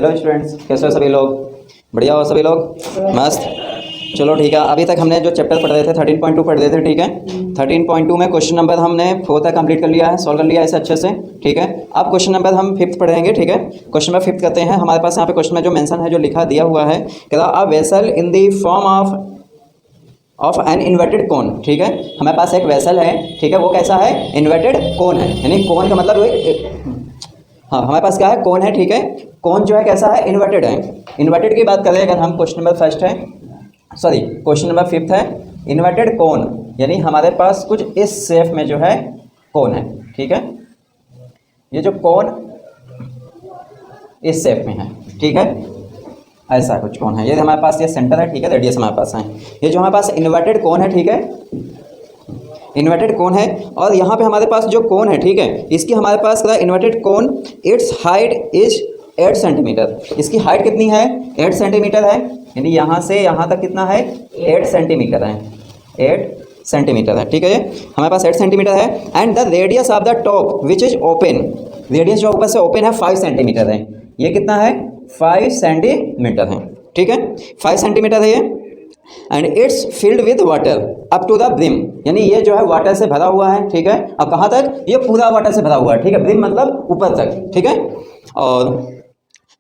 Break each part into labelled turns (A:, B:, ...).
A: Hello students, कैसे हो सभी लोग? बढ़िया हो सभी लोग? मस्त। चलो ठीक है, अभी तक हमने जो चैप्टर पढ़ रहे थे 13.2 पढ़ रहे थे, ठीक है। 13.2 में क्वेश्चन नंबर हमने 4 तक कंप्लीट कर लिया है, सॉल्व कर लिया है इसे अच्छे से, ठीक है। अब क्वेश्चन नंबर हम 5th पढ़ेंगे, ठीक है। क्वेश्चन नंबर 5th करते हैं। हमारे पास यहाँ पे क्वेश्चन में जो मेंशन है, जो लिखा दिया हुआ है, कहता a vessel in the form of an inverted कोन, ठीक है। हमारे पास एक वेसल है, ठीक है, वो कैसा है? इन्वर्टेड कोन है, यानी कोन का मतलब हाँ, हमारे पास क्या है? कोन है, ठीक है। कोन जो है कैसा है? इन्वर्टेड है। इन्वर्टेड की बात करें अगर हम, क्वेश्चन नंबर 1 है, सॉरी क्वेश्चन नंबर 5th है। इन्वर्टेड कोन यानी हमारे पास कुछ इस शेप में जो है कोन है, ठीक है। ये जो कोन इस शेप में है, ठीक है, ऐसा कुछ कोन है। ये हमारे पास ये सेंटर है, ठीक है, रेडियस हमारे पास है। ये जो हमारे पास इन्वर्टेड कोन है, ठीक है, इन्वर्टेड कोन है। और यहाँ पे हमारे पास जो कोन है, ठीक है, इसकी हमारे पास inverted cone, it's height is 8 centimetre. इसकी हाइट कितनी है? 8 सेंटीमीटर है, यानी यहाँ से यहाँ तक कितना है? 8 सेंटीमीटर है, 8 सेंटीमीटर है, ठीक है। हमारे पास 8 सेंटीमीटर है। And the radius of the top which is open, radius जो ऊपर से ओपन है 5 सेंटीमीटर है। ये कितना है? 5 सेंटीमीटर है, ठीक है, 5 सेंटीमीटर है ये। And it's filled with water up to the brim, यानी ये जो है वाटर से भरा हुआ है, ठीक है। अब कहाँ तक? ये पूरा वाटर से भरा हुआ है, ठीक है। ब्रिम मतलब ऊपर तक, ठीक है। और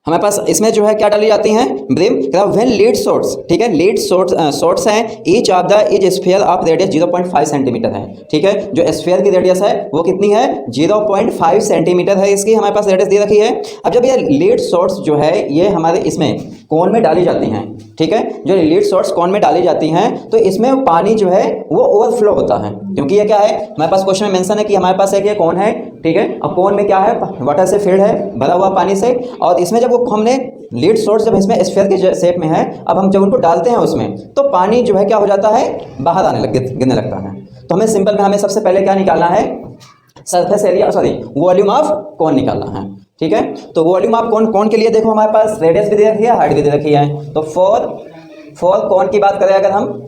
A: हमारे पास इसमें जो है क्या डाली जाती हैं? ब्रिम। व्हेन लीड शॉर्ट्स, ठीक है, लीड शॉर्ट्स हैं, each of the is sphere of radius 0.5 centimetre है, ठीक है। जो स्फीयर की रेडियस है वो कितनी है? 0.5 सेंटीमीटर है इसकी हमारे पास रेडियस दे रखी है। अब जब ये लीड शॉर्ट्स जो है ये हमारे इसमें कोन में डाली जाती हैं, ठीक है, जो लीड शॉर्ट्स कोन में डाली जाती हैं तो इसमें पानी जो है वो ओवरफ्लो होता है, क्योंकि ये क्या है? हमारे पास क्वेश्चन में मेंशन है कि हमारे पास एक ये कोन है, ठीक है। अब कोन में क्या है? वाटर से फिल्ड है, भरा हुआ पानी से। और इसमें जब वो हमने लीड शॉर्ट्स जब इसमें स्फीयर के शेप में है, अब हम जब उनको डालते हैं उसमें तो पानी जो है क्या हो जाता है? बाहर आने गिरने लगता है। तो हमें सिंपल में हमें सबसे पहले क्या निकालना है? Surface area, sorry volume of कोन निकालना है, ठीक है। तो वॉल्यूम ऑफ कोन के लिए देखो हमारे पास रेडियस भी दे रखी है, हाइट भी दे रखी है। तो फोर कोन की बात करें अगर हम,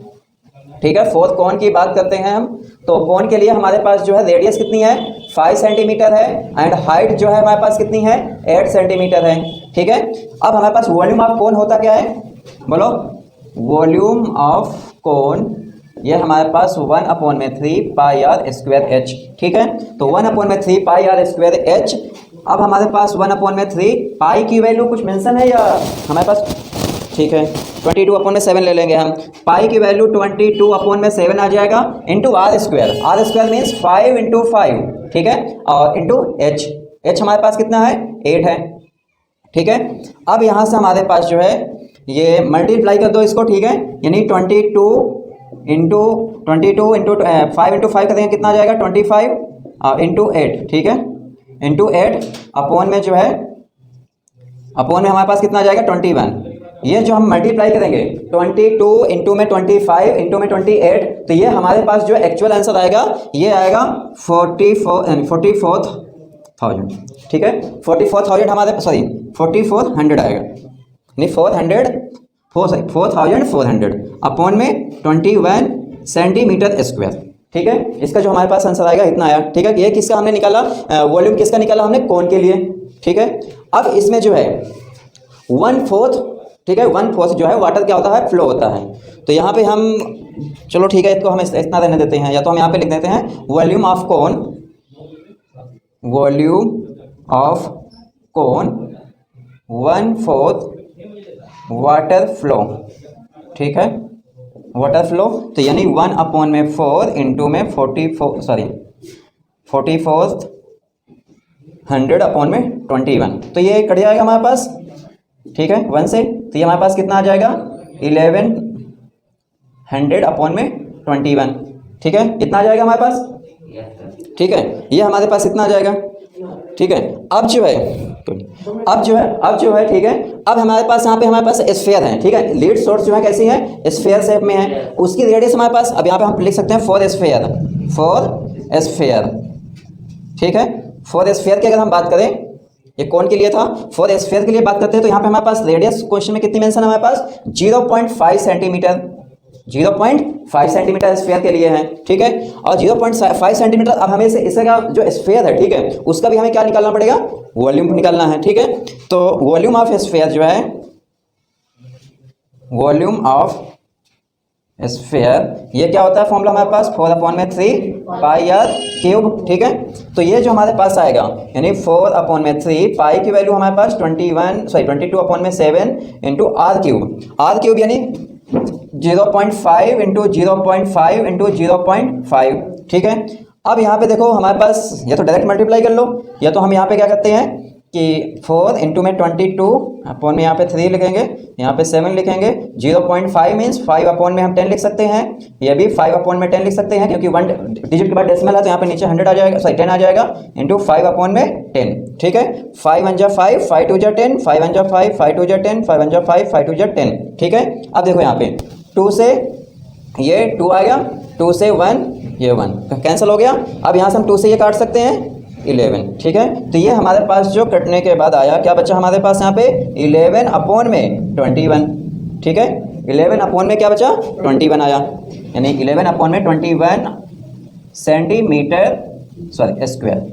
A: ठीक है, 4 कोन की बात करते हैं हम, तो कोन के लिए हमारे पास जो है रेडियस कितनी है? 5 सेंटीमीटर है। एंड हाइट जो है हमारे पास कितनी है? 8 सेंटीमीटर है, ठीक है। अब हमारे पास वॉल्यूम ऑफ कोन होता क्या है? बोलो। वॉल्यूम ऑफ कोन ये हमारे पास 1/3 पाई आर स्क्वायर एच, ठीक है। तो 1/3 पाई आर स्क्वायर एच। अब हमारे पास 1/3 पाई की वैल्यू कुछ मेंशन है या हमारे पास? ठीक है, 22/7 ले लेंगे हम। पाई की वैल्यू 22/7 आ जाएगा into r square. R square means 5 × 5, ठीक है, और इंटू एच। एच हमारे पास कितना है? 8 है, ठीक है। अब यहाँ से हमारे पास जो है ये मल्टीप्लाई कर दो इसको, ठीक है, यानी 22 इंटू 5 × 5 करेंगे कितना आ जाएगा? 25 इंटू 8, ठीक है, इंटू 8 अपॉन में जो है, अपॉन में हमारे पास कितना आ जाएगा? 21। ये जो हम मल्टीप्लाई करेंगे 22 इंटू में 25 इंटू में 28, तो ये हमारे पास जो एक्चुअल आंसर आएगा ये आएगा 44,000, ठीक है। 44,000 हमारे, सॉरी 4400 आएगा, नहीं 4,400 अपॉन में 21 सेंटीमीटर स्क्वायर, ठीक है। इसका जो हमारे पास आंसर आएगा इतना आया, ठीक है। ये किसका हमने निकाला? वॉल्यूम किसका निकाला हमने? कोन के लिए, ठीक है। अब इसमें जो है 1/4, ठीक है, 1/4 जो है वाटर क्या होता है? फ्लो होता है। तो यहाँ पे हम, चलो ठीक है, इसको हम इतना रहने देते हैं, या तो हम यहाँ पे लिख देते हैं volume of cone, volume of cone 1/4 water flow, ठीक है, वाटर फ्लो। तो यानी 1/4 इंटू में 4400 अपॉन में 21, तो ये कट जाएगा हमारे पास, ठीक है, 1 से। तो ये हमारे पास कितना आ जाएगा? 1100 अपॉन में 21, ठीक है, इतना आ जाएगा हमारे पास, ठीक है। ये हमारे पास इतना आ जाएगा, ठीक है। अब जो है, ठीक है, अब हमारे पास यहाँ पे हमारे पास स्फीयर है, ठीक है। लीड शॉर्ट्स जो है कैसी है? स्फीयर शेप में है। उसकी रेडियस हमारे पास, अब यहाँ पे हम लिख सकते हैं 4 स्फीयर, ठीक है। 4 स्फीयर की अगर हम बात करें, ये कौन के लिए था? 4 स्फीयर के लिए बात करते हैं, तो यहाँ पे हमारे पास रेडियस क्वेश्चन में कितनी मेंशन है हमारे पास? 0.5 सेंटीमीटर, 0.5 सेंटीमीटर स्फीयर के लिए है, ठीक है। और 0.5 सेंटीमीटर, अब हमें इसे का जो स्फीयर है, ठीक है, उसका भी हमें क्या निकालना पड़ेगा? वॉल्यूम निकालना है, ठीक है। तो वॉल्यूम ऑफ स्फीयर जो है, वॉल्यूम ऑफ स्फीयर, ये क्या होता है फॉर्मूला हमारे पास 4/3 पाई आर क्यूब, ठीक है। तो ये जो हमारे पास आएगा यानी 4/3 पाई की वैल्यू हमारे पास 22/7 इंटू आर क्यूब यानी 0.5 इंटू 0.5 इंटू 0.5, ठीक है। अब यहाँ पे देखो हमारे पास या तो डायरेक्ट मल्टीप्लाई कर लो, या तो हम यहाँ पे क्या करते हैं कि 4 इंटू में 22 अपॉन में यहाँ पे 3 लिखेंगे, यहाँ पे 7 लिखेंगे। 0.5 मीन्स 5 अपॉन में हम 10 लिख सकते हैं, ये भी 5 अपॉन में 10 लिख सकते हैं, क्योंकि 1 डिजिट के बाद डेसिमल है तो यहाँ पे नीचे 100 आ जाएगा, सॉरी 10 आ जाएगा, इंटू 5 अपॉन में 10, ठीक है। 5 1 जा 5, 5 2 जा 10, 5 1 जा 5, 5 2 जा 10, 5 1 जा 5, 5 2 जा 10, ठीक है। अब देखो यहाँ पे 2 से ये 2 आएगा, 2 से 1 ये 1 कैंसिल हो गया। अब यहाँ से हम 2 से ये काट सकते हैं 11, ठीक है। तो ये हमारे पास जो कटने के बाद आया क्या बचा हमारे पास यहाँ पे 11 अपॉन में 21, ठीक है। 11 अपॉन में क्या बचा 21 आया, यानी 11 अपॉन में 21 सेंटीमीटर सॉरी स्क्वायर,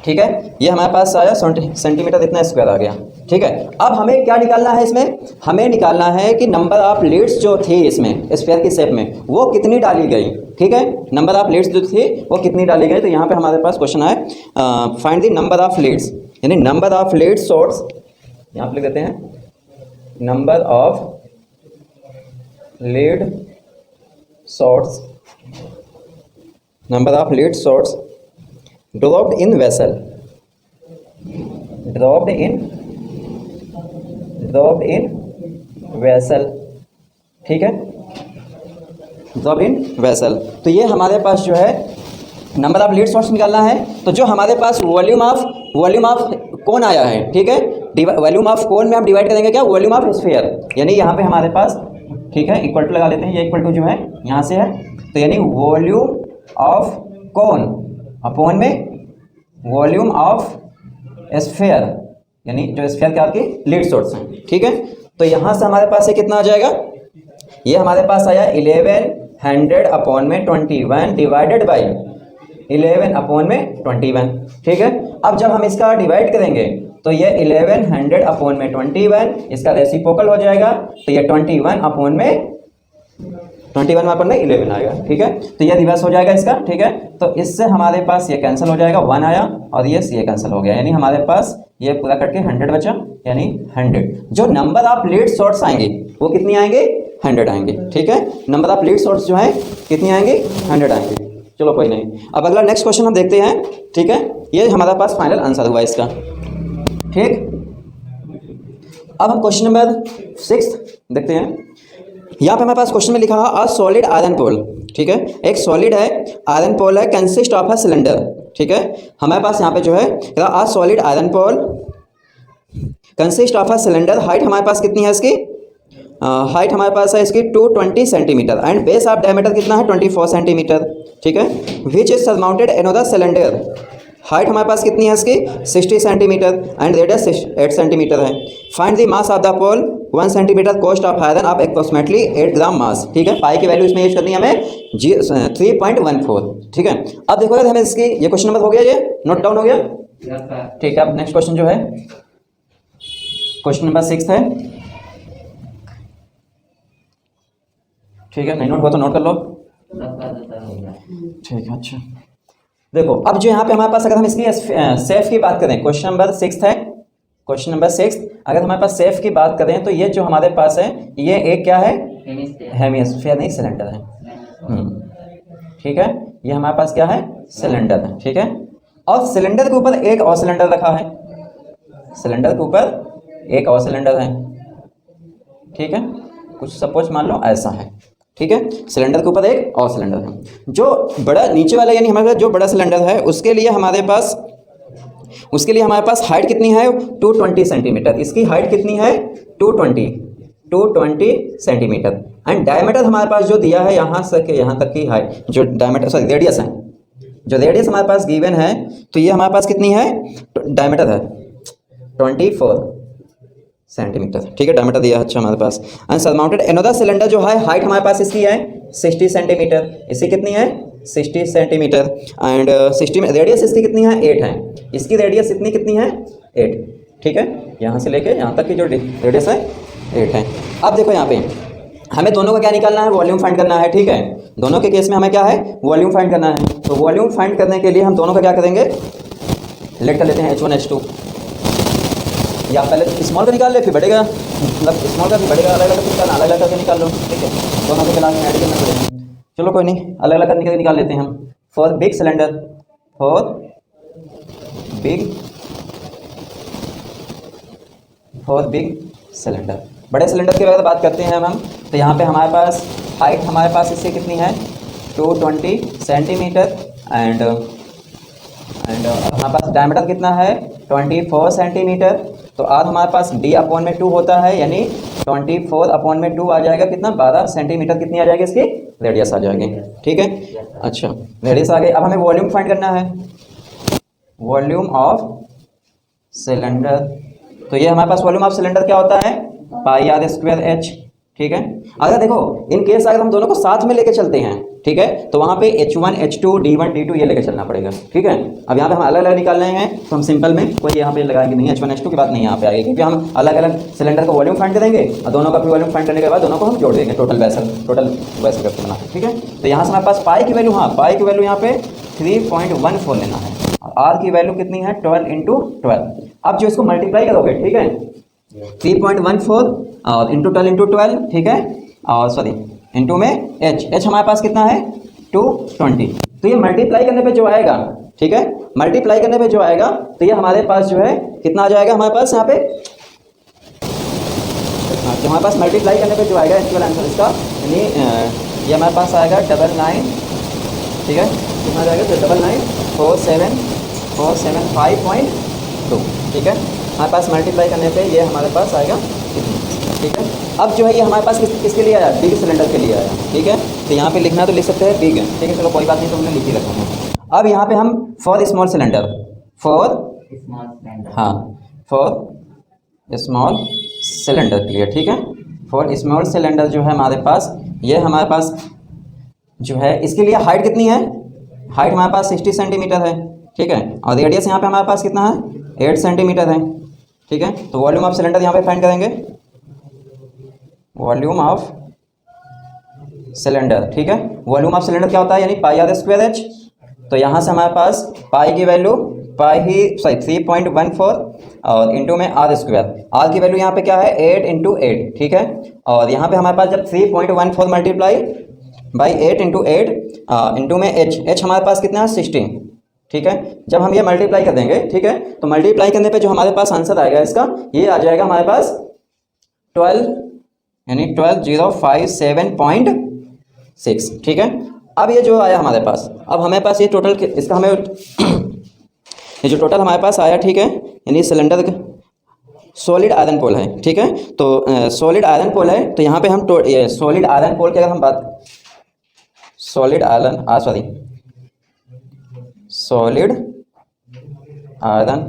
A: ठीक है। ये हमारे पास आया सेंटीमीटर इतना स्क्वायर आ गया, ठीक है। अब हमें क्या निकालना है इसमें, हमें निकालना है कि नंबर ऑफ लीड्स जो थी इसमें स्फीयर की शेप में वो कितनी डाली गई, ठीक है। नंबर ऑफ लीड्स जो थी वो कितनी डाली गई, तो यहाँ पे हमारे पास क्वेश्चन है find the number of leads, यानी नंबर ऑफ लीड शॉट्स, यहाँ पे लिख देते हैं number of lead shots, number of lead shots dropped in vessel, dropped in vessel, ठीक है, ड्रॉप इन वेसल। तो ये हमारे पास जो है नंबर ऑफ लीड शॉट्स निकालना है। तो जो हमारे पास वॉल्यूम ऑफ कोन आया है, ठीक है, वॉल्यूम ऑफ कोन में हम डिवाइड करेंगे क्या वॉल्यूम ऑफ स्फीयर, यानी यहाँ पे हमारे पास, ठीक है, इक्वल टू लगा लेते हैं, ये इक्वल टू जो है यहाँ से है, तो यानी वॉल्यूम ऑफ कोन अपॉन में वॉल्यूम ऑफ स्फीयर, यानी जो स्फीयर के आपकी लीड शॉट्स हैं, ठीक है। तो यहाँ से हमारे पास ये कितना आ जाएगा, ये हमारे पास आया 1100 अपॉन में 21 डिवाइडेड बाई 11 अपॉन में 21, ठीक है। अब जब हम इसका डिवाइड करेंगे तो ये 1100 अपॉन में 21 इसका रेसिप्रोकल हो जाएगा, तो ये 21 अपॉन में 11 आएगा, ठीक है। तो ये रिवर्स हो जाएगा इसका, ठीक है। तो इससे हमारे पास ये कैंसिल हो जाएगा, 1 आया और ये कैंसिल हो गया, यानी हमारे पास ये पूरा कट के 100 बचा, यानी 100। जो नंबर ऑफ लीड शॉट्स आएंगे वो कितनी आएंगे 100 आएंगे, ठीक है। नंबर ऑफ लीड शॉट्स जो है कितनी आएंगे 100 आएंगे। चलो कोई नहीं, अब अगला नेक्स्ट क्वेश्चन हम देखते हैं, ठीक है। ये हमारा पास फाइनल आंसर हुआ इसका, ठीक। अब हम क्वेश्चन नंबर 6 देखते हैं। यहाँ पे हमारे पास क्वेश्चन में लिखा है अ सॉलिड आयरन पोल, ठीक है, एक सॉलिड है आयरन पोल है कंसिस्ट ऑफ अ सिलेंडर, ठीक है। हमारे पास यहाँ पे जो है a solid iron pole consist of a cylinder, height हमारे पास कितनी है इसकी, हाइट हमारे पास है इसकी 220 centimetre and base of diameter कितना है 24 सेंटीमीटर, ठीक है। Which is surmounted another cylinder, height हमारे पास कितनी है इसकी 60 सेंटीमीटर एंड रेडियस 8 सेंटीमीटर है। Find the mass of the pole 1 centimetre, cost of iron of approximately 8 gram mass, ठीक है। पाई की वैल्यू इसमें यूज करनी है हमें 3.14, ठीक है। अब देखो हमें इसकी ये क्वेश्चन नंबर हो गया, ये नोट डाउन हो गया, ठीक है। अब नेक्स्ट क्वेश्चन जो है क्वेश्चन नंबर 6 है, ठीक है। नहीं नोट हुआ तो नोट कर लो, ठीक है। अच्छा देखो अब जो यहाँ पे हमारे पास अगर हम इसकी सेफ की बात करें, क्वेश्चन नंबर 6 है, क्वेश्चन नंबर 6 अगर हमारे पास सेफ की बात करें तो ये जो हमारे पास है ये एक क्या है हेमिस्फीयर नहीं सिलेंडर है, ठीक है। ये हमारे पास क्या है सिलेंडर है, ठीक है। और सिलेंडर के ऊपर एक और सिलेंडर रखा है, सिलेंडर के ऊपर एक और सिलेंडर है, ठीक है। कुछ सपोज मान लो ऐसा है, ठीक है। सिलेंडर के ऊपर एक और सिलेंडर है, जो बड़ा नीचे वाला यानी हमारे पास जो बड़ा सिलेंडर है उसके लिए हमारे पास हाइट कितनी है 220 सेंटीमीटर, इसकी हाइट कितनी है 220 सेंटीमीटर एंड डायमीटर हमारे पास जो दिया है यहाँ से यहाँ तक की हाइट जो डायमीटर सॉरी रेडियस है, जो रेडियस हमारे पास गिवन है तो ये हमारे पास कितनी है डायमीटर है 24 सेंटीमीटर, ठीक है। डायमीटर दिया है अच्छा हमारे पास एंड सरमाउंटेड एनोदर सिलेंडर जो है हाइट हमारे पास इसकी है 60 सेंटीमीटर, इसकी कितनी है 60 सेंटीमीटर एंड 60 में रेडियस इसकी कितनी है 8 है, इसकी रेडियस इतनी कितनी है 8, ठीक है, यहाँ से लेके यहाँ तक की जो रेडियस है 8 है। अब देखो यहाँ पे हमें दोनों का क्या निकालना है, वॉल्यूम फाइंड करना है, ठीक है। दोनों के केस में हमें क्या है, वॉल्यूम फाइंड करना है। तो वॉल्यूम फाइंड करने के लिए हम दोनों का क्या करेंगे, लेट कर लेते हैं H1 H2। या पहले स्मॉल का निकाल ले फिर बढ़ेगा, मतलब स्मॉल का भी बढ़ेगा, अलग अलग निकालना, अलग अलग करके निकाल लो, ठीक है। दोनों के क्लास में ऐड करना पड़ेगा, चलो कोई नहीं, अलग अलग करके निकाल लेते हैं हम। For big cylinder, for big cylinder, बड़े सिलेंडर की अगर बात करते हैं हम, तो यहाँ पे हमारे पास हाइट हमारे पास इससे कितनी है 220 सेंटीमीटर एंड हमारे पास डायमीटर कितना है 24 सेंटीमीटर। तो आज हमारे पास d/2 होता है, यानी 24/2 आ जाएगा कितना 12 सेंटीमीटर कितनी आ जाएगी इसकी रेडियस आ जाएगी, ठीक है। अच्छा रेडियस आ गई। अब हमें वॉल्यूम फाइंड करना है, वॉल्यूम ऑफ सिलेंडर। तो ये हमारे पास वॉल्यूम ऑफ सिलेंडर क्या होता है πr²h, ठीक है। अगर देखो इन केस अगर हम दोनों को साथ में लेके चलते हैं, ठीक है, तो वहाँ पे H1 H2 D1 D2 ये लेके चलना पड़ेगा, ठीक है। अब यहाँ पे हम अलग अलग निकालने हैं तो हम सिंपल में कोई यहाँ पे लगाएंगे नहीं, H1 H2 की बात नहीं यहाँ पे आएगी, क्योंकि हम अलग अलग सिलेंडर का वॉल्यूम फाइंड करेंगे और दोनों का भी वॉल्यूम फाइंड करने के बाद दोनों को हम जोड़ देंगे टोटल वैसल करके बना, ठीक है। तो यहाँ से हमारे पास पाई की वैल्यू, हाँ पाई की वैल्यू यहाँ पे 3.14 लेना है और आर की वैल्यू कितनी है 12 × 12। अब जो इसको मल्टीप्लाई करोगे, ठीक है, 3.14 और इंटू 12 × 12, ठीक है, और सॉरी इंटू में h हमारे पास कितना है 220। तो ये मल्टीप्लाई करने पे जो आएगा, ठीक है, मल्टीप्लाई करने पे जो आएगा तो ये हमारे पास जो है कितना आ जाएगा हमारे पास यहाँ पे, तो हमारे पास मल्टीप्लाई करने पे जो आएगा एक्चुअल आंसर इसका, यानी ये हमारे पास आएगा 99, ठीक है, कितना आ जाएगा तो 99,475.2, ठीक है। हमारे पास मल्टीप्लाई करने पे ये हमारे पास आएगा कितना, ठीक है। अब जो है ये हमारे पास किसके लिए आया, बिग सिलेंडर के लिए आया, ठीक है। तो यहाँ पे लिखना तो लिख सकते हैं बिग, ठीक है, चलो कोई बात नहीं, तो हमने लिख ही रखा है। अब यहाँ पे हम for small cylinder, for small cylinder के लिए, ठीक है, फॉर स्मॉल सिलेंडर जो है हमारे पास, ये हमारे पास जो है इसके लिए हाइट कितनी है, हाइट हमारे पास 60 सेंटीमीटर है, ठीक है, और रेडियस यहाँ पे हमारे पास कितना है 8 सेंटीमीटर है, ठीक है। तो वॉल्यूम ऑफ सिलेंडर यहाँ पे फाइंड करेंगे, वॉल्यूम ऑफ सिलेंडर, ठीक है। वॉल्यूम ऑफ सिलेंडर क्या होता है, यानी πr²h। तो यहाँ से हमारे पास पाई की वैल्यू 3.14 और इंटू में r², आर की वैल्यू यहाँ पे क्या है 8 × 8, ठीक है। और यहाँ पे हमारे पास जब 3.14 मल्टीप्लाई बाई 8 × 8 इंटू में h हमारे पास कितना है 16, ठीक है। जब हम ये मल्टीप्लाई कर देंगे, ठीक है, तो मल्टीप्लाई करने पे जो हमारे पास आंसर आएगा इसका, ये आ जाएगा हमारे पास 12, यानी 12057.6, ठीक है। अब ये जो आया हमारे पास, अब हमारे पास ये टोटल इसका हमें ये जो टोटल हमारे पास आया, ठीक है, यानी सिलेंडर सॉलिड आयरन पोल है, ठीक है। तो सॉलिड आयरन पोल है, तो यहाँ पे हम सॉलिड आयरन पोल की अगर हम बात, सॉलिड आयरन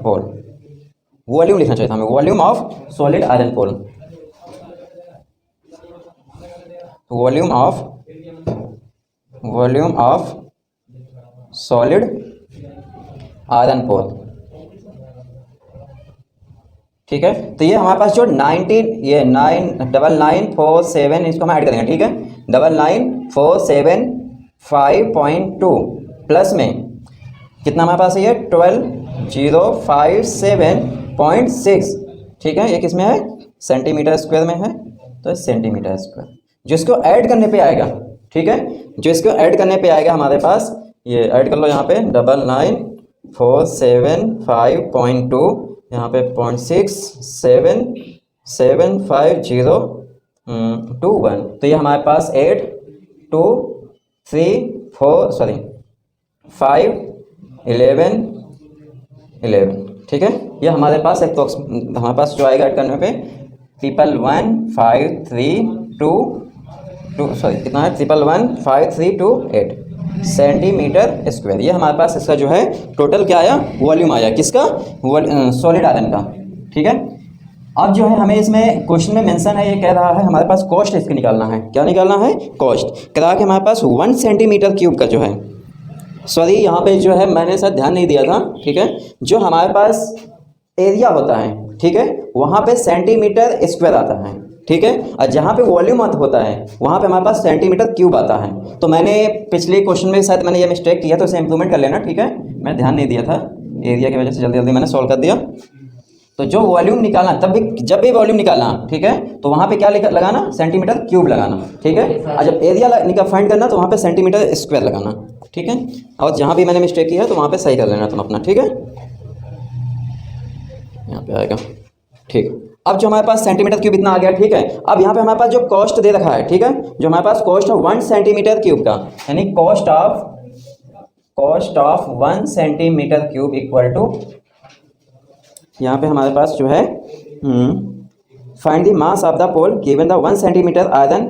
A: पोल वॉल्यूम लिखना चाहिए था हमें, volume of solid iron pole, volume of solid iron pole, ठीक है। तो ये हमारे पास जो 9947, इसको हम ऐड करेंगे, ठीक है, 99475.2 प्लस में कितना हमारे पास है ये 12057.6, ठीक है। ये किस में है सेंटीमीटर स्क्वायर में है, तो सेंटीमीटर स्क्वायर जिसको ऐड करने पे आएगा, ठीक है, जो इसको ऐड करने पे आएगा हमारे पास, ये ऐड कर लो यहाँ पे 99475.2, यहाँ पे 0.675021, तो ये हमारे पास 8234511, ठीक है। ये हमारे पास एक, तो हमारे पास जो आएगा ऐड करने पे 1115328 सेंटीमीटर स्क्वायर, ये हमारे पास इसका जो है टोटल क्या आया, वॉल्यूम आया, किसका, सॉलिड आयरन का, ठीक है। अब जो है हमें इसमें क्वेश्चन में मेंशन है, ये कह रहा है हमारे पास कॉस्ट इसकी निकालना है, क्या निकालना है, कॉस्ट। कह रहा है कि हमारे पास 1 सेंटीमीटर क्यूब का जो है, सॉरी यहाँ पे जो है मैंने शायद ध्यान नहीं दिया था, ठीक है, जो हमारे पास एरिया होता है, ठीक है, वहाँ पे सेंटीमीटर स्क्वायर आता है, ठीक है, और जहाँ पे वॉल्यूम होता है वहाँ पे हमारे पास सेंटीमीटर क्यूब आता है। तो मैंने पिछले क्वेश्चन में शायद मैंने ये मिस्टेक किया, तो इसे इंप्रूवमेंट कर लेना, ठीक है, मैं ध्यान नहीं दिया था एरिया की वजह से, जल्दी जल्दी मैंने सॉल्व कर दिया। तो जो वॉल्यूम निकालना, तब भी जब भी वॉल्यूम निकालना, ठीक है, तो वहाँ पे क्या लगाना, सेंटीमीटर क्यूब लगाना, ठीक है, और जब एरिया फाइंड करना तो वहाँ पे सेंटीमीटर स्क्वायर लगाना, ठीक है। और जहाँ भी मैंने मिस्टेक किया है तो वहाँ पे सही कर लेना तुम अपना, ठीक है, यहाँ पे आएगा, ठीक। अब जो हमारे पास सेंटीमीटर क्यूब इतना आ गया, ठीक है। अब यहाँ पे हमारे पास जो कॉस्ट दे रखा है, ठीक है, जो हमारे पास कॉस्ट है 1 सेंटीमीटर क्यूब का, यानी cost of 1 centimetre cube equal to, यहाँ पे हमारे पास जो है find the mass of the pole given the 1 centimetre iron,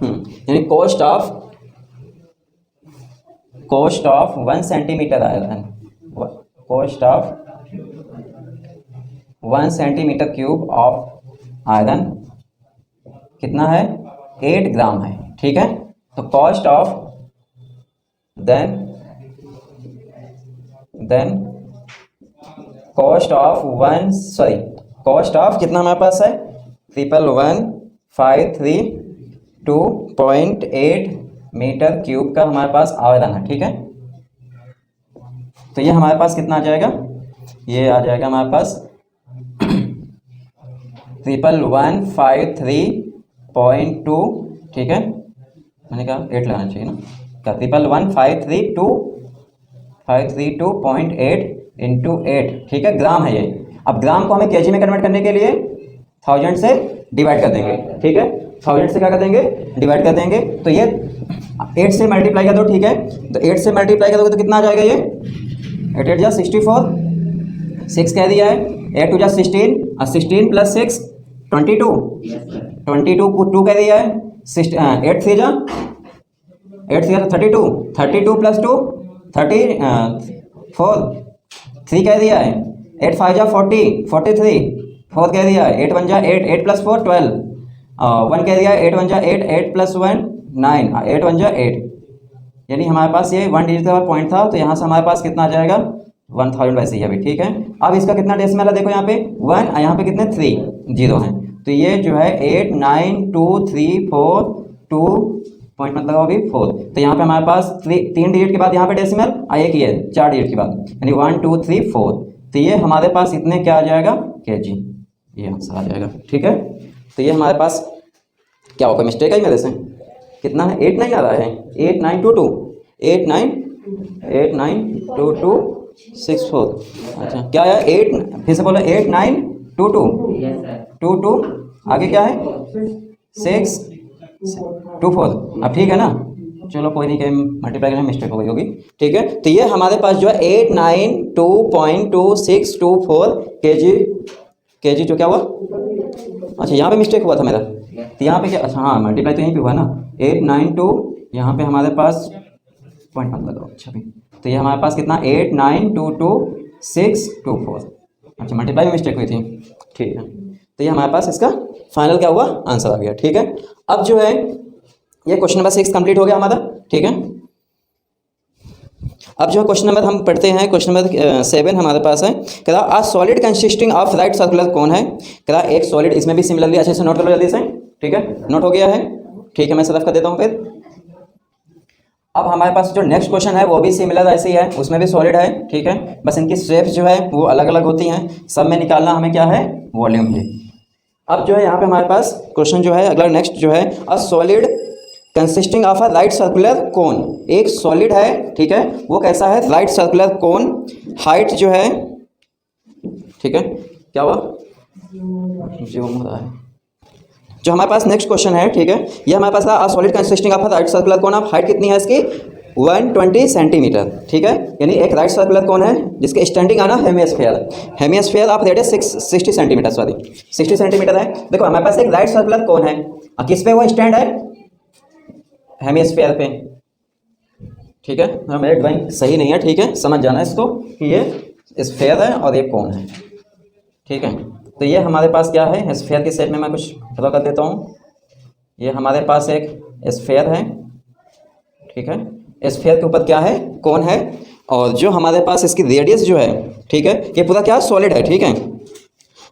A: यानी cost of 1 centimetre iron, cost of 1 centimetre cube of iron कितना है, 8 ग्राम है, ठीक है। तो cost of then cost of कितना हमारे पास है, 11532.8 मीटर क्यूब का हमारे पास आयरन है, ठीक है। तो ये हमारे पास कितना आ जाएगा, ये आ जाएगा हमारे पास 11153.2, ठीक है, मैंने कहा 8 लगाना चाहिए ना, क्या 11532.8 इंटू 8, ठीक है, ग्राम है ये। अब ग्राम को हमें केजी में कन्वर्ट करने के लिए 1000 से डिवाइड कर देंगे, ठीक है, 1000 से क्या कर देंगे, डिवाइड कर देंगे। तो ये 8 से मल्टीप्लाई कर दो, ठीक है, तो 8 से मल्टीप्लाई करोगे तो कितना आ जाएगा, ये 8 8 जा 64, 6 कह दिया है, 8 2 जा 16 और 16 प्लस 6 22, 22 को 2 कह दिया है, 8 3 जा 32, 32 प्लस 2 34, 3 कह दिया है, 8 5 जा 40, 43, 4 कह दिया है, 8 1 जा 8, 8 प्लस 4 12, 1 कह दिया है, 8 1 जा 8, 8 प्लस 1 9, 8 1 जा 8, यानी हमारे पास ये 1 डिजिट का पॉइंट था, तो यहाँ से हमारे पास कितना आ जाएगा 1000 वैसे ही अभी, ठीक है। अब इसका कितना डेसिमल है, देखो यहाँ पे 1 और यहाँ पे कितने 3 जीरो हैं, तो ये जो है 8 9 2 3 4 2 पॉइंट मतलब अभी 4, तो यहाँ पे हमारे पास 3 डिजिट के बाद यहाँ पे डेसिमल और एक ये 4 डिजिट के बाद, यानी 1 2 3 4, तो ये हमारे पास इतने क्या आ जाएगा, केजी, ये आंसर आ जाएगा, ठीक है। तो ये हमारे पास क्या होगा, मिस्टेक है मेरे से, कितना है 8 9 आ रहा है, 8 9 2 2 8 9 2 2 6 4, अच्छा क्या है 8, फिर से बोलो 8 9 2 2 2 2, आगे क्या है 6 2 4, अब ठीक है ना, चलो कोई नहीं, मल्टीप्लाई करने में मिस्टेक हो गई होगी, ठीक है। तो ये हमारे पास जो है 892.2624 केजी जो क्या हुआ, अच्छा यहाँ पे मिस्टेक हुआ था मेरा, तो यहाँ पे क्या, अच्छा हाँ मल्टीप्लाई तो यहीं पे हुआ ना, 892, यहाँ पे हमारे पास पॉइंट मत लगाओ, अच्छा भी, तो ये हमारे पास कितना 8922624, अच्छा मल्टीप्लाई में मिस्टेक हुई थी, ठीक है। तो ये हमारे पास इसका फाइनल क्या हुआ, आंसर आ गया, ठीक है। अब जो है ये क्वेश्चन नंबर 6 कंप्लीट हो गया हमारा, ठीक है। अब जो है क्वेश्चन नंबर हम पढ़ते हैं, क्वेश्चन नंबर 7 हमारे पास है, कह रहा a solid consisting of right circular cone है, कह रहा एक सॉलिड, इसमें भी सिमिलरली अच्छे से नोट कर लो जल्दी से, ठीक है, नोट हो गया है, ठीक है, मैं सरफ कर देता हूँ फिर। अब हमारे पास जो नेक्स्ट क्वेश्चन है वो भी सिमिलर ऐसे ही है, उसमें भी सॉलिड है, ठीक है, बस इनकी शेप्स जो है वो अलग अलग होती हैं, सब में निकालना हमें क्या है, वॉल्यूम है। अब जो है यहाँ पे हमारे पास क्वेश्चन जो है अगला नेक्स्ट जो है, a solid consisting of a right circular कोन, एक सॉलिड है, ठीक है, वो कैसा है, राइट सर्कुलर कोन, हाइट जो है, ठीक है, क्या हुआ जो हो रहा है, जो हमारे पास नेक्स्ट क्वेश्चन है, ठीक है, ये हमारे पास a solid consisting of a right circular cone, of height कितनी है इसकी 120 सेंटीमीटर, ठीक है, यानी एक राइट सर्कुलर कोन है जिसके स्टैंडिंग आना hemisphere of radius 60 centimetre, sorry 60 centimetre है। देखो हमारे पास एक राइट सर्कुलर कोन है, और किस पे वो स्टैंड है, हेमिस्फीयर पे, ठीक है, मेरी ड्राइंग सही नहीं है, ठीक है, समझ जाना इसको कि ये स्फीयर है और ये कोन है, ठीक है। तो ये हमारे पास क्या है, स्फीयर की शेप में मैं कुछ ड्रॉ कर देता हूँ, ये हमारे पास एक स्फीयर है, ठीक है, स्फीयर के ऊपर क्या है, कोन है, और जो हमारे पास इसकी रेडियस जो है, ठीक है, ये पूरा क्या सॉलिड है, ठीक है,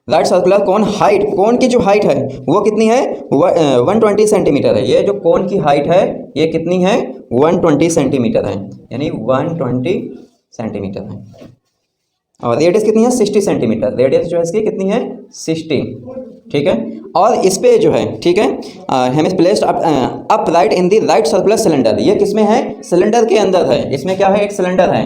A: राइट सर्कुलर कोन हाइट, कोन की जो हाइट है वो कितनी है 120 सेंटीमीटर है। ये जो कोन की हाइट है ये कितनी है 120 सेंटीमीटर है, यानी 120 सेंटीमीटर है। और रेडियस कितनी है 60 सेंटीमीटर, रेडियस जो है इसकी कितनी है 60, ठीक है। और इस पे जो है ठीक है हम इस प्लेस्ड अप राइट इन दी राइट सर्कुलर सिलेंडर, ये किसमें है सिलेंडर के अंदर है, इसमें क्या है एक सिलेंडर है,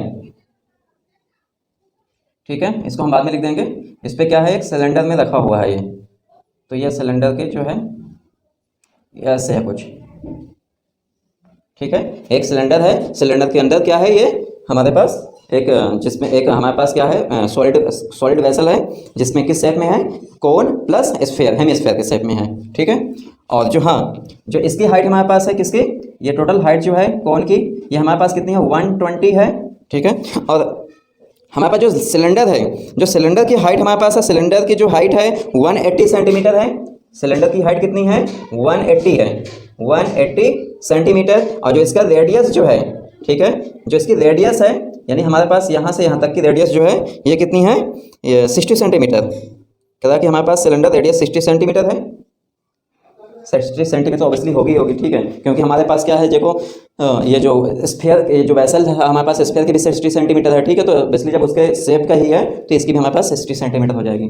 A: ठीक है। इसको हम बाद में लिख देंगे, इस पे क्या है एक सिलेंडर में रखा हुआ है ये, तो ये सिलेंडर के जो है ऐसे है कुछ, ठीक है। एक सिलेंडर है, सिलेंडर के अंदर क्या है ये हमारे पास एक, जिसमें एक हमारे पास क्या है सॉलिड वेसल है, जिसमें किस शेप में है कोन प्लस स्फीयर, हेमिस्फीयर के शेप में है, ठीक है। और जो जो इसकी हाइट हमारे पास है किसकी, ये टोटल हाइट जो है कोन की ये हमारे पास कितनी है 120 है, ठीक है। और हमारे पास जो सिलेंडर है, जो सिलेंडर की हाइट हमारे पास है, सिलेंडर की जो हाइट है 180 सेंटीमीटर है, सिलेंडर की हाइट कितनी है 180 है, 180 सेंटीमीटर। और जो इसका रेडियस जो है, ठीक है, जो इसकी रेडियस है यानी हमारे पास यहाँ से यहाँ तक की रेडियस जो है ये कितनी है ये 60 सेंटीमीटर, कह रहा कि हमारे पास सिलेंडर रेडियस 60 सेंटीमीटर है, 60 सेंटीमीटर ऑब्वियसली होगी, ठीक है, क्योंकि हमारे पास क्या है देखो ये जो स्फीयर, ये जो वेसल है हमारे पास स्फीयर की भी 60 सेंटीमीटर है, ठीक है। तो ऑब्वियसली जब उसके शेप का ही है तो इसकी भी हमारे पास 60 सेंटीमीटर हो जाएगी।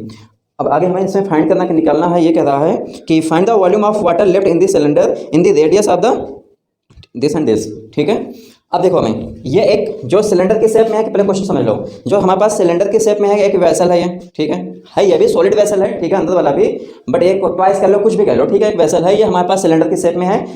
A: अब आगे हमें इसमें फाइंड करना निकालना है, ये कह रहा है कि find the volume of water left in the cylinder in the radius of the this and this, ठीक है। अब देखो हमें ये एक जो सिलेंडर के शेप में है कि पहले क्वेश्चन समझ लो, जो हमारे पास सिलेंडर के शेप में है एक वेसल है ये, ठीक है ये भी सॉलिड वेसल है, ठीक है, अंदर वाला भी, बट एक ट्वाइस कर लो कुछ भी कर लो, ठीक है। एक वेसल है ये हमारे पास सिलेंडर के शेप में है,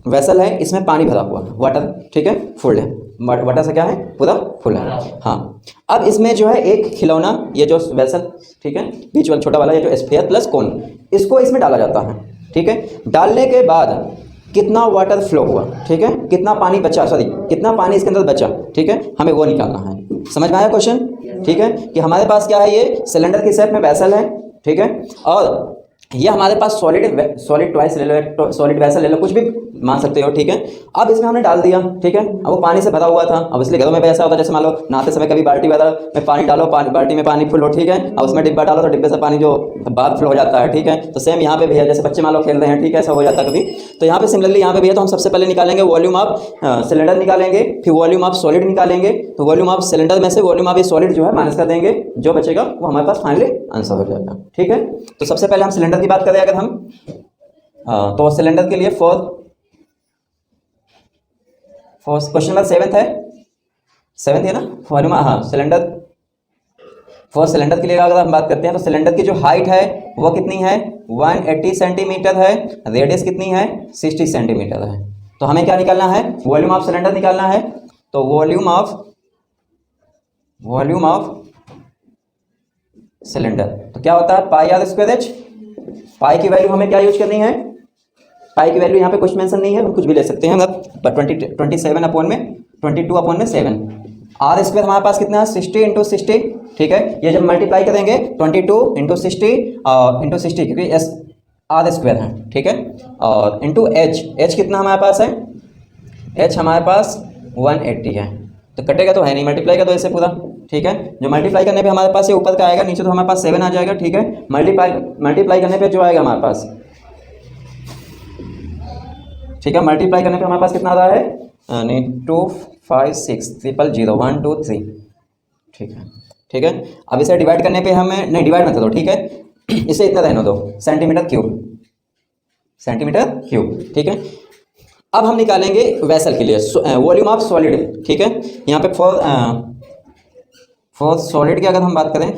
A: वेसल है, इसमें पानी भरा हुआ वाटर, ठीक है, फुल है, वाटर से क्या है पूरा फुल है, हाँ। अब इसमें जो है एक खिलौना, ये जो वेसल, ठीक है, बीच वाला छोटा वाला ये जो स्फीयर प्लस कोन, इसको इसमें डाला जाता है, ठीक है। डालने के बाद कितना वाटर फ्लो हुआ, ठीक है, कितना पानी बचा, सॉरी कितना पानी इसके अंदर बचा, ठीक है, हमें वो निकालना है। समझ में आया क्वेश्चन, ठीक है, कि हमारे पास क्या है ये सिलेंडर के शेप में वेसल है, ठीक है, और ये हमारे पास सॉलिड ट्वाइस ले लो, सॉलिड वेसल ले लो, कुछ भी मान सकते हो, ठीक है। अब इसमें हमने डाल दिया, ठीक है, अब वो पानी से भरा हुआ था। अब इसलिए घरों में भी ऐसा होता है, जैसे मान लो नहाते समय कभी बाल्टी वगैरह में पानी डालो, बाल्टी में पानी फुल हो, ठीक है, अब उसमें डिब्बा डालो तो डिब्बे से पानी जो बाहर फ्लो हो जाता है, ठीक है। तो सेम यहाँ पे भी है, जैसे बच्चे मान लो खेल रहे हैं, ठीक है, ऐसा हो जाता है कभी, तो यहाँ पे सिमिलरली यहाँ पे भी है। तो हम सबसे पहले निकालेंगे वॉल्यूम ऑफ सिलेंडर निकालेंगे, फिर वॉल्यूम ऑफ सॉलिड निकालेंगे, तो वॉल्यूम ऑफ सिलेंडर में से वॉल्यूम ऑफ सॉलिड जो है माइनस कर देंगे, जो बचेगा वो हमारे पास फाइनली आंसर हो जाएगा, ठीक है। तो सबसे पहले हम सिलेंडर की बात करें अगर हम, तो सिलेंडर के लिए क्वेश्चन नंबर 7 है, 7 है ना वॉल्यूम, हाँ सिलेंडर, सिलेंडर के लिए अगर हम बात करते हैं तो सिलेंडर की जो हाइट है वो कितनी है 180 सेंटीमीटर है, रेडियस कितनी है 60 सेंटीमीटर है। तो हमें क्या निकालना है वॉल्यूम ऑफ सिलेंडर निकालना है, तो वॉल्यूम ऑफ सिलेंडर तो क्या होता है पाई आर स्क्वायर एच। पाई की वैल्यू हमें क्या यूज करनी है, पाई की वैल्यू यहाँ पे कुछ मेंशन नहीं है, हम कुछ भी ले सकते हैं, मतलब 27 अपॉन में 22 अपॉन में 7। आर स्क्वायर हमारे पास कितना है 60 इंटू 60, ठीक है। ये जब मल्टीप्लाई करेंगे 22 इंटू 60 इंटू 60 क्योंकि एस आर स्क्वायर है, ठीक है, और इंटू एच कितना हमारे पास है, एच हमारे पास 180 है, तो कटेगा तो है नहीं, मल्टीप्लाई का तो ऐसे पूरा, ठीक है। जो मल्टीप्लाई करने पे हमारे पास ये ऊपर का आएगा, नीचे तो हमारे पास 7 आ जाएगा, ठीक है। मल्टीप्लाई करने पे जो आएगा हमारे पास, ठीक है, मल्टीप्लाई करने पे हमारे पास कितना आ रहा है 256000123, ठीक है, ठीक है। अब इसे डिवाइड करने पे हमें नहीं, डिवाइड मत करो, ठीक है, इसे इतना रहने दो सेंटीमीटर क्यूब, ठीक है। अब हम निकालेंगे वेसल के लिए वॉल्यूम ऑफ सॉलिड, ठीक है। यहाँ पे फॉर सॉलिड की अगर हम बात करें,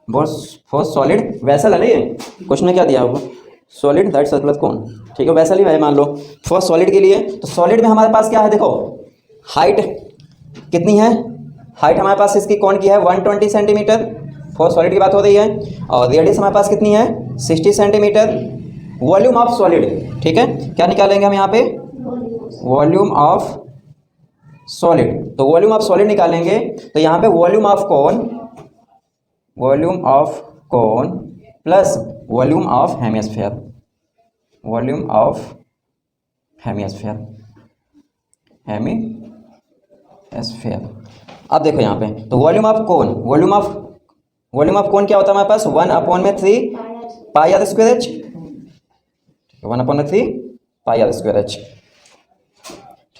A: फॉर सॉलिड वेसल है ना, ये क्वेश्चन में क्या दिया होगा सॉलिड दैट सर्कुलर कोन, ठीक है, वैसा ही है मान लो। फॉर सॉलिड के लिए तो सॉलिड में हमारे पास क्या है देखो, हाइट कितनी है, हाइट हमारे पास इसकी कौन की है 120 सेंटीमीटर, फॉर सॉलिड की बात हो रही है, और रेडियस हमारे पास कितनी है 60 सेंटीमीटर। वॉल्यूम ऑफ सॉलिड, ठीक है, क्या निकालेंगे हम यहाँ पे वॉल्यूम ऑफ सॉलिड, तो वॉल्यूम ऑफ सॉलिड निकालेंगे तो यहाँ पे volume of cone plus volume of hemisphere, अब देखो यहाँ पे तो volume of volume of cone क्या होता है हमारे पास 1/3 pi r square h, 1/3 pi r square h,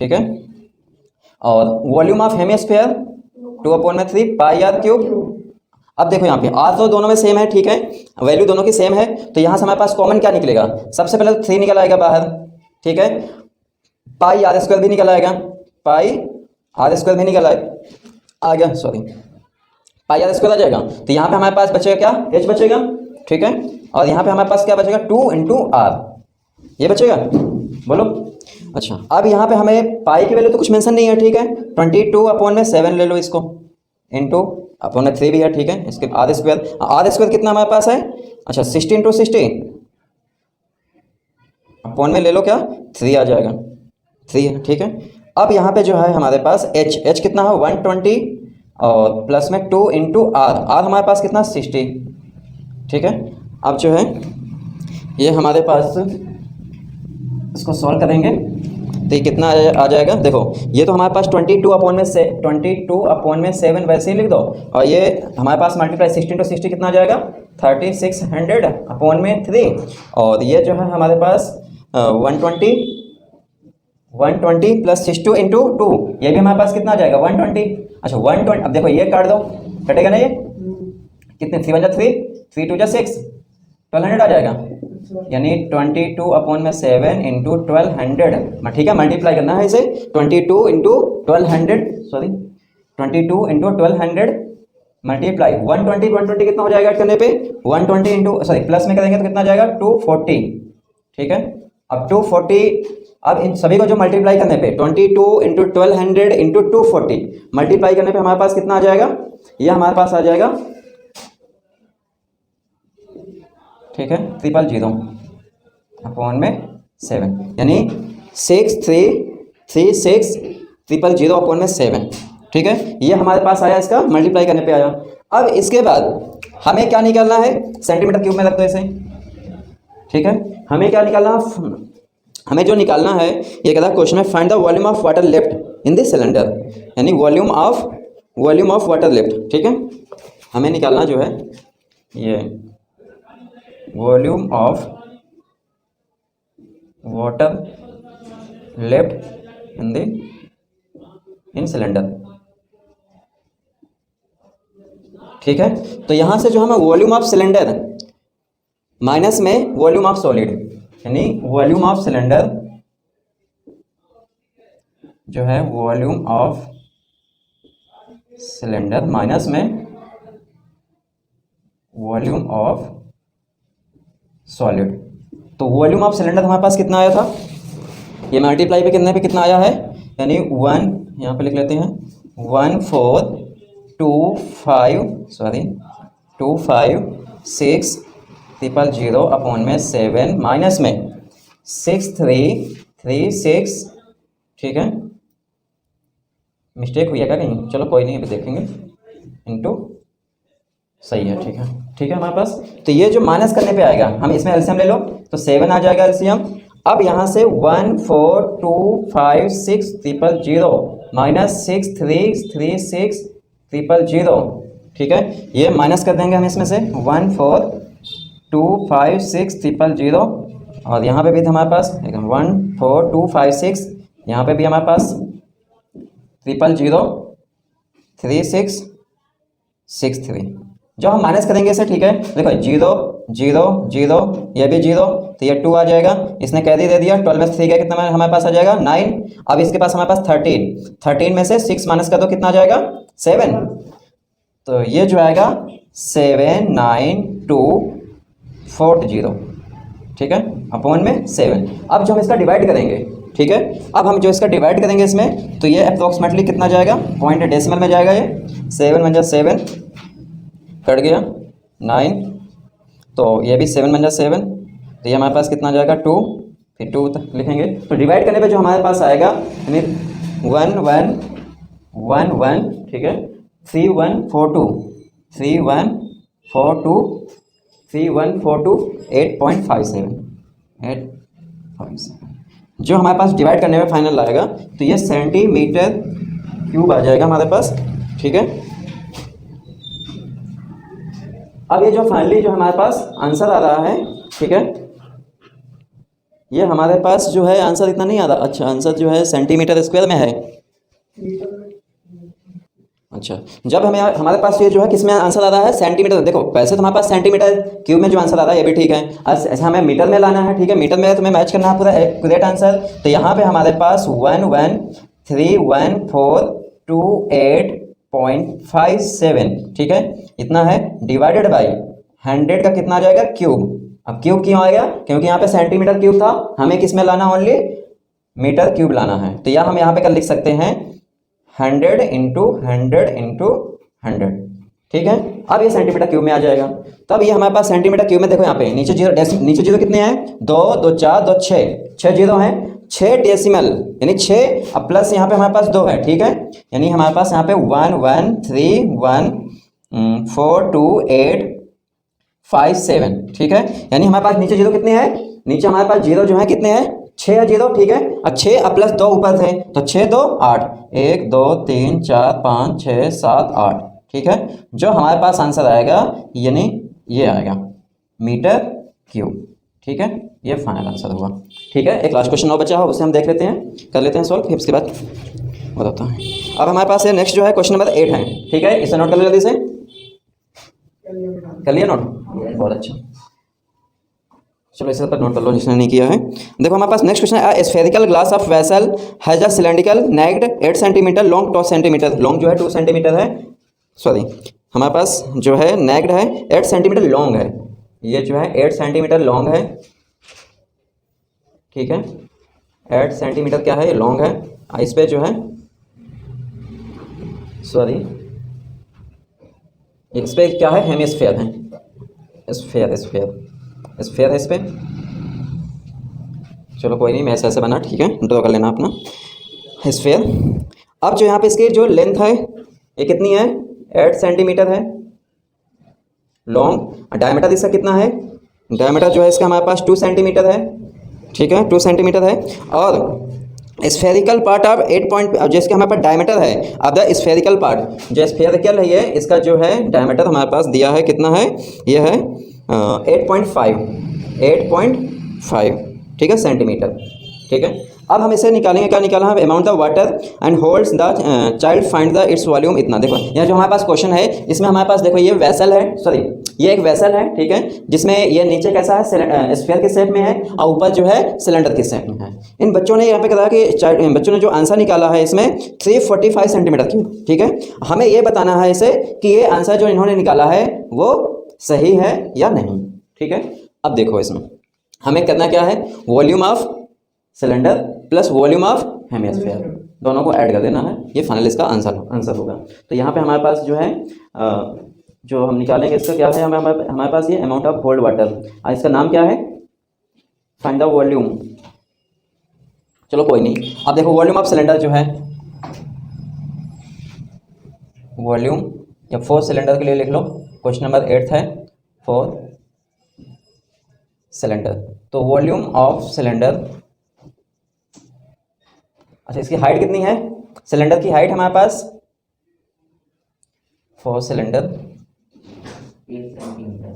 A: ठीक है। और volume of hemisphere 2/3 pi r cube. अब देखो यहाँ पे आर तो दोनों में सेम है, ठीक है, वैल्यू दोनों की सेम है, तो यहाँ से हमारे पास कॉमन क्या निकलेगा, सबसे पहले 3 निकल आएगा बाहर, ठीक है, पाई आर स्क्वायर भी निकल आएगा, पाई आर स्क्वायर भी निकल आ गया, सॉरी पाई आर स्क्वायर आ जाएगा। तो यहाँ पे हमारे पास बचेगा क्या, एच बचेगा, ठीक है, और यहाँ पे हमारे पास क्या बचेगा 2 × आर, ये बचेगा, बोलो। अच्छा, अब यहाँ पे हमें पाई की वैल्यू तो कुछ मेंशन नहीं है, ठीक है, 22/7 ले लो इसको, इंटू अपॉन 3 भी है, ठीक है, इसके आर स्क्वायर कितना हमारे पास है, अच्छा 60 × 60 अपॉन में ले लो क्या 3 आ जाएगा, 3 है, ठीक है। अब यहाँ पे जो है हमारे पास एच कितना है 120 और प्लस में 2 × आर हमारे पास कितना 60, ठीक है। अब जो है ये हमारे पास इसको सॉल्व करेंगे तो ये कितना आ जाएगा, देखो ये तो हमारे पास 22/7 वैसे ही लिख दो, और ये हमारे पास मल्टीप्लाई 16 × 60 कितना आ जाएगा 3600/3, और ये जो है हमारे पास 120 प्लस 62 × 2, ये भी हमारे पास कितना आ जाएगा 120। अच्छा 120, अब देखो ये काट दो, कटेगा ना ये, कितने 3 × 3 3 × 2 = 6, 1200 आ जाएगा, यानी 22/7 × 1200, ठीक है, मल्टीप्लाई करना है इसे 22 × 1200 मल्टीप्लाई 120 कितना हो जाएगा करने पे 120 सॉरी प्लस में करेंगे तो कितना जाएगा 240, ठीक है। अब 240, अब इन सभी को जो मल्टीप्लाई करने पे 22 × 1200 × 240 मल्टीप्लाई करने पे हमारे पास कितना आ जाएगा, ये हमारे पास आ जाएगा, ठीक है, 300/7, यानी 6336/7, ठीक है, ये हमारे पास आया, इसका मल्टीप्लाई करने पे आया। अब इसके बाद हमें क्या निकालना है, सेंटीमीटर क्यूब में रख दो इसे, ठीक है, हमें क्या निकालना, हमें जो निकालना है ये कहता है क्वेश्चन में find the volume of water left in this cylinder, यानी वॉल्यूम ऑफ वाटर लेफ्ट, ठीक है, हमें निकालना जो है ये volume of water left in cylinder, ठीक है। तो यहाँ से जो हमें वॉल्यूम ऑफ सिलेंडर माइनस में वॉल्यूम ऑफ सॉलिड, यानी वॉल्यूम ऑफ सिलेंडर जो है वॉल्यूम ऑफ सिलेंडर माइनस में वॉल्यूम ऑफ सॉलिड, तो वॉल्यूम ऑफ सिलेंडर हमारे पास कितना आया था, ये मल्टीप्लाई पे कितने पे कितना आया है, यानी 1 यहाँ पे लिख लेते हैं 25600/7 माइनस में 6336, ठीक है, मिस्टेक हुई है क्या कहीं, चलो कोई नहीं अभी देखेंगे, इंटू, सही है, ठीक है, ठीक है हमारे पास। तो ये जो माइनस करने पे आएगा, हम इसमें एलसीएम ले लो तो 7 आ जाएगा एलसीएम। अब यहाँ से 1425600 माइनस 633600, ठीक है, ये माइनस कर देंगे हम इसमें से 1425600, और यहाँ पे भी हमारे पास 14256, यहाँ पे भी हमारे पास 0003663, जो हम माइनस करेंगे इसे, ठीक है, देखो 0 0 0, ये भी 0, तो ये 2 आ जाएगा, इसने कैदी दे दिया, 12 में से 3 का कितना हमारे पास आ जाएगा 9, अब इसके पास हमारे पास 13 में से 6 माइनस कर दो कितना आ जाएगा 7, तो ये जो आएगा 79240, ठीक है, अपॉन में 7। अब जो हम इसका डिवाइड करेंगे, ठीक है, अब हम जो इसका डिवाइड करेंगे इसमें, तो ये अप्रॉक्सीमेटली कितना जाएगा, पॉइंट डेसिमल में जाएगा, ये 7 × 7 कट गया 9, तो ये भी 7 × 7, तो ये हमारे पास कितना जाएगा 2, फिर 2 तक लिखेंगे, तो डिवाइड करने पे जो हमारे पास आएगा यानी 1 1 1 1, ठीक है, 3142 8.57 जो हमारे पास डिवाइड करने में फाइनल आएगा, तो ये सेंटीमीटर क्यूब आ जाएगा हमारे पास, ठीक है। अब ये जो फाइनली जो हमारे पास आंसर आ रहा है, ठीक है, ये हमारे पास जो है आंसर इतना नहीं आ रहा। अच्छा, आंसर जो है सेंटीमीटर स्क्वायर में है। अच्छा, जब हमें हमारे पास ये जो है किस में आंसर आ रहा है, सेंटीमीटर। देखो वैसे तो हमारे पास सेंटीमीटर क्यूब में जो आंसर आ रहा है ये भी ठीक है, ऐसा हमें मीटर में लाना है, ठीक है, मीटर में तुम्हें मैच करना है पूरा एक्यूरेट आंसर। तो यहाँ पे हमारे पास 1131428.57, ठीक है, इतना है, डिवाइडेड बाई 100 का कितना आ जाएगा, क्यूब। अब क्यूब क्यों आ गया, क्योंकि यहाँ पे सेंटीमीटर क्यूब था, हमें किस में लाना, ओनली मीटर क्यूब लाना है। तो यह हम यहाँ पे कर लिख सकते हैं 100 इंटू 100, ठीक है। अब ये सेंटीमीटर क्यूब में आ जाएगा। तब ये हमारे पास सेंटीमीटर क्यूब में देखो यहाँ पे नीचे जीरो, नीचे जीरो कितने हैं, 2 2 4 2 6 जीरो हैं, 6 डेसिमल यानी 6, अब प्लस यहाँ पे हमारे पास 2 है, ठीक है, यानी हमारे पास यहाँ पे 113142857, ठीक है, यानी हमारे पास नीचे जीरो कितने हैं, नीचे हमारे पास जीरो जो है कितने हैं, 6 है जीरो, ठीक है, और 6 अब प्लस 2 ऊपर थे, तो 6 2 8, 1 2 3 4 5 6 7 8, ठीक है। जो हमारे पास आंसर आएगा यानी ये आएगा मीटर क्यूब, ठीक है, ये फाइनल आंसर होगा, ठीक है। एक लास्ट क्वेश्चन और बचा हो, उसे हम देख लेते हैं, कर लेते हैं सॉल्व, फिर उसके बाद बताता हूँ। अब हमारे पास ये नेक्स्ट जो है क्वेश्चन नंबर 8 है, ठीक है, इसे नोट कर लो जल्दी से, कर लिया नोट, बहुत अच्छा, चलो इसे पर नोट कर लो जिसने नहीं किया है। देखो हमारे पास नेक्स्ट क्वेश्चन है, spherical glass of vessel has a cylindrical neck 8 centimetre long, 2 centimetre long जो है 2 सेंटीमीटर है, सॉरी हमारे पास जो है नेक्ड है 8 सेंटीमीटर लॉन्ग है, ये जो है 8 सेंटीमीटर लॉन्ग है, ठीक है, 8 सेंटीमीटर क्या है, ये लॉन्ग है, इस पे जो है सॉरी इस पे क्या है, हेमिस्फेयर है, स्फेयर स्फेयर है इस पे, चलो कोई नहीं, मैं ऐसे बना, ठीक है, ड्रॉ कर लेना अपना स्फेयर। अब जो यहाँ पे इसकी जो लेंथ है ये कितनी है, 8 सेंटीमीटर है लॉन्ग, डायमीटर इसका कितना है, डायमीटर जो है इसका हमारे पास 2 सेंटीमीटर है, ठीक है, 2 सेंटीमीटर है, और स्फेरिकल पार्ट ऑफ 8 पॉइंट, जिसके हमारे पास डायमीटर है, अब द स्फेरिकल पार्ट जो स्फेरिकल है ये, इसका जो है डायमीटर हमारे पास दिया है, कितना है, ये है 8.5, ठीक है, सेंटीमीटर, ठीक है। अब हम इसे निकालेंगे, क्या निकालना है, amount of water and holds the child find the its volume, इतना। देखो यहाँ जो हमारे पास क्वेश्चन है, इसमें हमारे पास देखो ये वेसल है, सॉरी ये एक वेसल है, ठीक है, जिसमें ये नीचे कैसा है, स्फीयर के शेप में है, और ऊपर जो है सिलेंडर के शेप में है। इन बच्चों ने यहाँ पे कहा कि बच्चों ने जो आंसर निकाला है इसमें 345 सेंटीमीटर क्यूब, ठीक है। हमें ये बताना है इसे कि ये आंसर जो इन्होंने निकाला है वो सही है या नहीं, ठीक है। अब देखो इसमें हमें करना क्या है, volume of cylinder plus volume of hemisphere, दोनों को ऐड कर देना है, ये फाइनल इसका आंसर होगा। तो यहाँ पे हमारे पास जो है जो हम निकालेंगे इसका क्या है, हमारे पास ये अमाउंट ऑफ होल्ड वाटर, इसका नाम क्या है, फाइंड द वॉल्यूम, चलो कोई नहीं। अब देखो वॉल्यूम ऑफ सिलेंडर जो है, वॉल्यूम या 4 सिलेंडर के लिए लिख लो, क्वेश्चन नंबर 8 है 4 सिलेंडर, तो वॉल्यूम ऑफ सिलेंडर, अच्छा इसकी हाइट कितनी है, सिलेंडर की हाइट हमारे पास 4 सिलेंडर 8 सेंटीमीटर,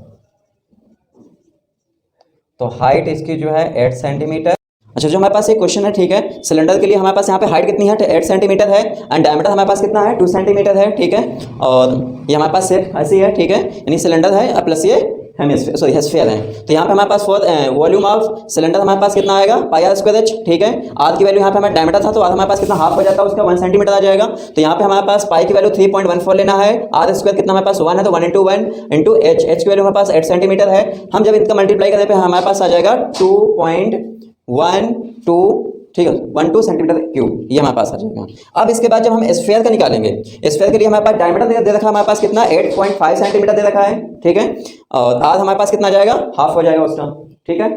A: तो हाइट इसकी जो है 8 सेंटीमीटर। अच्छा जो हमारे पास एक क्वेश्चन है, ठीक है, सिलेंडर के लिए हमारे पास यहाँ पे हाइट कितनी है, 8 सेंटीमीटर है, एंड डायमीटर हमारे पास कितना है, 2 सेंटीमीटर है, ठीक है, और ये हमारे पास शेप ऐसी है, ठीक है, यानी सिलेंडर है प्लस ये हेमिस्फीयर, सॉरी हेस्फीयर है। तो यहाँ पे हमारे पास वॉल्यूम ऑफ सिलेंडर हमारे पास कितना आएगा, πr²h, ठीक है, आर की वैल्यू यहाँ पे हमारा डायमीटर था, तो आर हमारे पास कितना हाफ हो जाता है उसका 1 सेंटीमीटर आ जाएगा। तो यहाँ पे हमारे पास पाई की वैल्यू 3.14 लेना है, आर स्क्वायर कितना हमारे पास 1 है, तो 1 इंटू एच की वैल्यू हमारे पास 8 सेंटीमीटर है, हम जब इनका मल्टीप्लाई करने पे हमारे पास आ जाएगा 2.12, ठीक है, 12 सेंटीमीटर क्यूब, ये हमारे पास आ जाएगा। अब इसके बाद जब हम स्फीयर का निकालेंगे, स्फीयर के लिए हमारे पास डायमीटर दे रखा है, हमारे पास कितना 8.5 सेंटीमीटर दे रखा है, ठीक है, और आर हमारे पास कितना जाएगा, हाफ हो जाएगा उसका, ठीक है।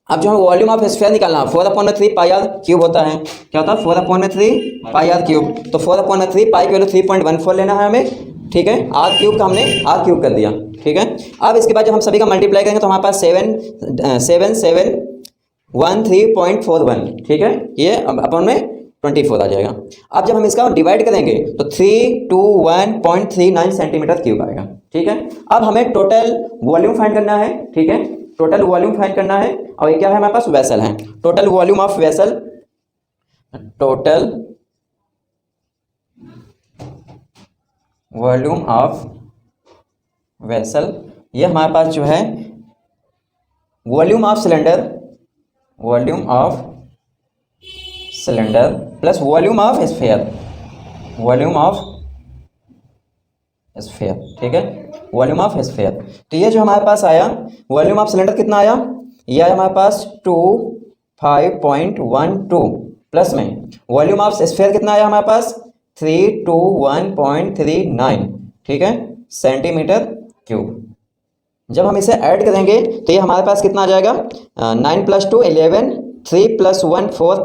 A: अब जो है वॉल्यूम ऑफ स्फीयर निकालना, 4/3 πr क्यूब होता है, क्या होता है 4/3 πr क्यूब, तो 4/3 पाई की वैल्यू 3.14 लेना है हमें, ठीक है, आर क्यूब का हमने आर क्यूब कर दिया, ठीक है। अब इसके बाद जब हम सभी का मल्टीप्लाई करेंगे तो हमारे पास 713.41, ठीक है, ये अपन में 24 आ जाएगा। अब जब हम इसका डिवाइड करेंगे तो 321.39 सेंटीमीटर क्यूब आएगा। ठीक है। अब हमें टोटल वॉल्यूम फाइंड करना है, ठीक है, टोटल वॉल्यूम फाइंड करना है। और ये क्या है हमारे पास, वेसल है। Total volume of vessel, total volume of vessel, ये हमारे पास जो है volume of cylinder, volume of cylinder plus volume of sphere, volume of sphere, ठीक है, वॉल्यूम ऑफ स्फीयर। तो ये जो हमारे पास आया वॉल्यूम ऑफ सिलेंडर कितना आया, ये आया हमारे पास 25.12 प्लस में वॉल्यूम ऑफ स्फीयर कितना आया हमारे पास 321.39, ठीक है, सेंटीमीटर क्यूब। जब हम इसे ऐड करेंगे तो ये हमारे पास कितना आ जाएगा, 9 + 2 11, 3 + 1 4 +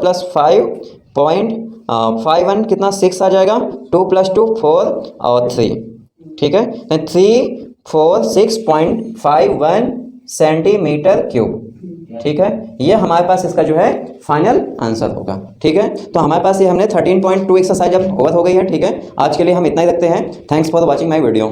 A: 5.51 कितना 6 आ जाएगा, 2 + 2 4 और 3, ठीक है, 346.51 सेंटीमीटर क्यूब, ठीक है। ये हमारे पास इसका जो है फाइनल आंसर होगा, ठीक है। तो हमारे पास ये हमने 13.2 एक्सरसाइज अब ओवर हो गई है, ठीक है। आज के लिए हम इतना ही रखते हैं। Thanks for watching my video.